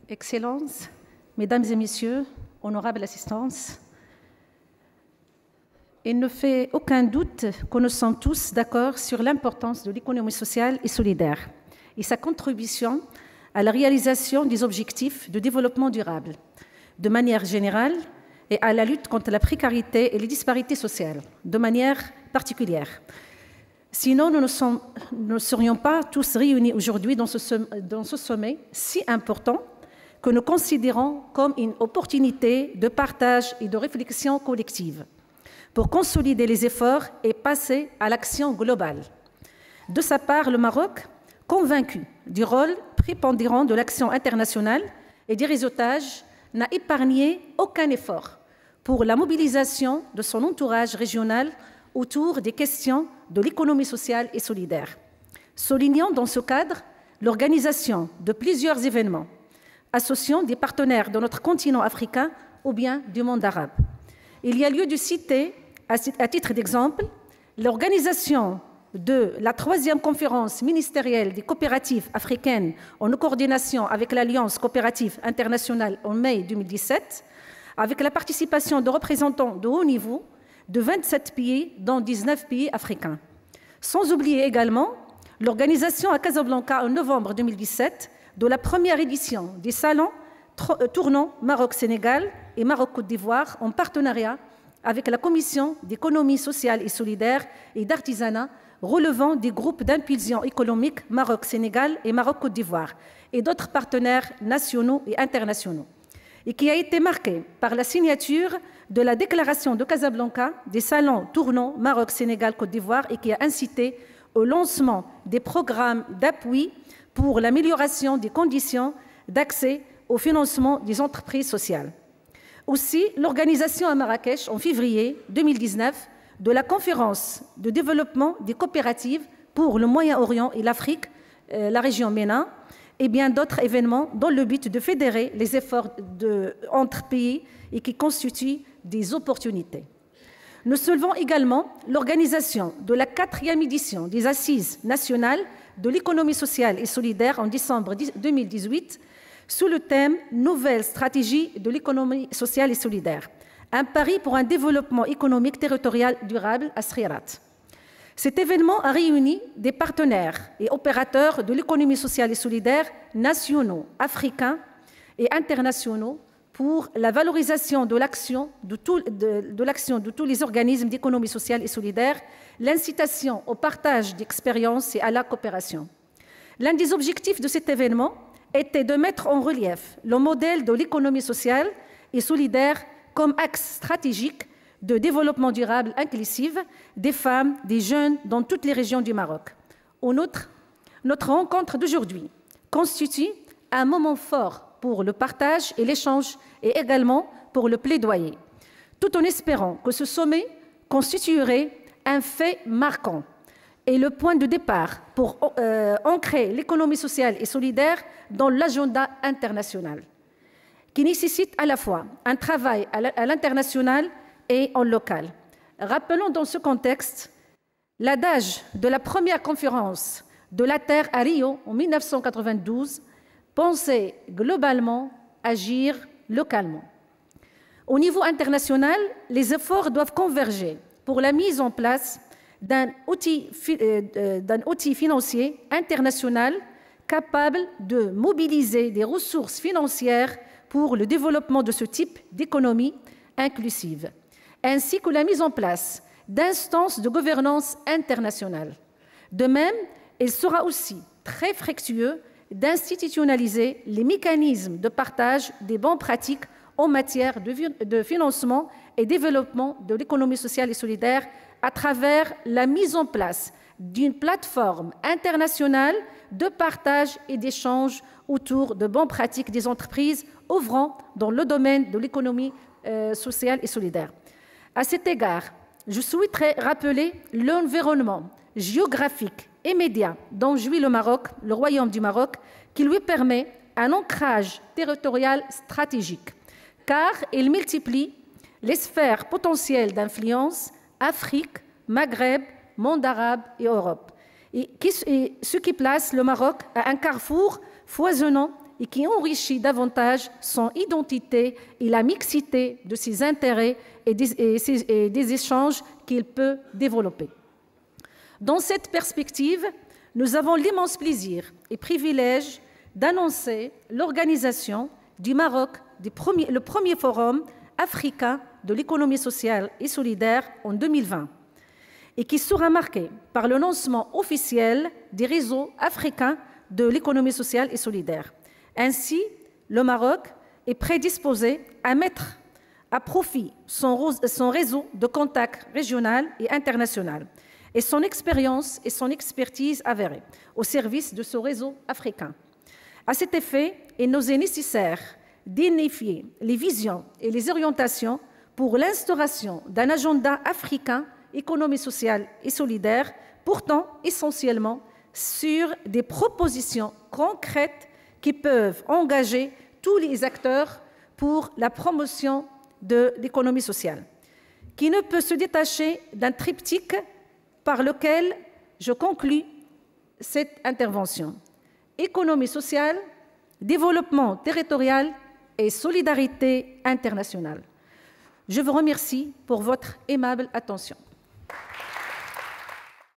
Excellences, Mesdames et Messieurs, honorable assistance, il ne fait aucun doute que nous sommes tous d'accord sur l'importance de l'économie sociale et solidaire et sa contribution à la réalisation des objectifs de développement durable, de manière générale, et à la lutte contre la précarité et les disparités sociales, de manière particulière. Sinon, nous ne serions pas tous réunis aujourd'hui dans ce sommet si important que nous considérons comme une opportunité de partage et de réflexion collective pour consolider les efforts et passer à l'action globale. De sa part, le Maroc, convaincu du rôle prépondérant de l'action internationale et des réseautages, n'a épargné aucun effort pour la mobilisation de son entourage régional autour des questions de l'économie sociale et solidaire. Soulignant dans ce cadre l'organisation de plusieurs événements associant des partenaires de notre continent africain ou bien du monde arabe. Il y a lieu de citer, à titre d'exemple, l'organisation de la 3e conférence ministérielle des coopératives africaines en coordination avec l'Alliance coopérative internationale en mai 2017, avec la participation de représentants de haut niveau de 27 pays, dont 19 pays africains. Sans oublier également l'organisation à Casablanca en novembre 2017 de la première édition des salons tournant Maroc-Sénégal et Maroc-Côte d'Ivoire en partenariat avec la Commission d'économie sociale et solidaire et d'artisanat relevant des groupes d'impulsion économique Maroc-Sénégal et Maroc-Côte d'Ivoire et d'autres partenaires nationaux et internationaux, et qui a été marqué par la signature de la déclaration de Casablanca des salons tournant Maroc-Sénégal-Côte d'Ivoire et qui a incité au lancement des programmes d'appui pour l'amélioration des conditions d'accès au financement des entreprises sociales. Aussi, l'organisation à Marrakech en février 2019 de la conférence de développement des coopératives pour le Moyen-Orient et l'Afrique, la région MENA, et bien d'autres événements dans le but de fédérer les efforts entre pays et qui constituent des opportunités. Nous soulevons également l'organisation de la 4e édition des Assises nationales de l'économie sociale et solidaire en décembre 2018 sous le thème « Nouvelle stratégie de l'économie sociale et solidaire ». Un pari pour un développement économique territorial durable à Srirat. Cet événement a réuni des partenaires et opérateurs de l'économie sociale et solidaire nationaux, africains et internationaux pour la valorisation de l'action de tous les organismes d'économie sociale et solidaire, l'incitation au partage d'expériences et à la coopération. L'un des objectifs de cet événement était de mettre en relief le modèle de l'économie sociale et solidaire comme axe stratégique de développement durable inclusif des femmes, des jeunes dans toutes les régions du Maroc. En outre, notre rencontre d'aujourd'hui constitue un moment fort pour le partage et l'échange et également pour le plaidoyer, tout en espérant que ce sommet constituerait un fait marquant et le point de départ pour ancrer l'économie sociale et solidaire dans l'agenda international, qui nécessite à la fois un travail à l'international et en local. Rappelons dans ce contexte l'adage de la première conférence de la Terre à Rio en 1992, penser globalement, agir localement. Au niveau international, les efforts doivent converger pour la mise en place d'un outil financier international capable de mobiliser des ressources financières pour le développement de ce type d'économie inclusive, ainsi que la mise en place d'instances de gouvernance internationale. De même, il sera aussi très fructueux d'institutionnaliser les mécanismes de partage des bonnes pratiques en matière de financement et développement de l'économie sociale et solidaire à travers la mise en place d'une plateforme internationale de partage et d'échange autour de bonnes pratiques des entreprises œuvrant dans le domaine de l'économie sociale et solidaire. À cet égard, je souhaiterais rappeler l'environnement géographique immédiat dont jouit le Maroc, le Royaume du Maroc, qui lui permet un ancrage territorial stratégique, car il multiplie les sphères potentielles d'influence Afrique, Maghreb, monde arabe et Europe, ce qui place le Maroc à un carrefour foisonnant et qui enrichit davantage son identité et la mixité de ses intérêts et des échanges qu'il peut développer. Dans cette perspective, nous avons l'immense plaisir et privilège d'annoncer l'organisation du Maroc le premier forum africain de l'économie sociale et solidaire en 2020 et qui sera marqué par le lancement officiel des réseaux africains de l'économie sociale et solidaire. Ainsi, le Maroc est prédisposé à mettre à profit son réseau de contacts régional et international et son expérience et son expertise avérées au service de ce réseau africain. À cet effet, il nous est nécessaire d'unifier les visions et les orientations pour l'instauration d'un agenda africain, économie sociale et solidaire, portant essentiellement sur des propositions concrètes qui peuvent engager tous les acteurs pour la promotion de l'économie sociale, qui ne peut se détacher d'un triptyque par lequel je conclus cette intervention. Économie sociale, développement territorial et solidarité internationale. Je vous remercie pour votre aimable attention.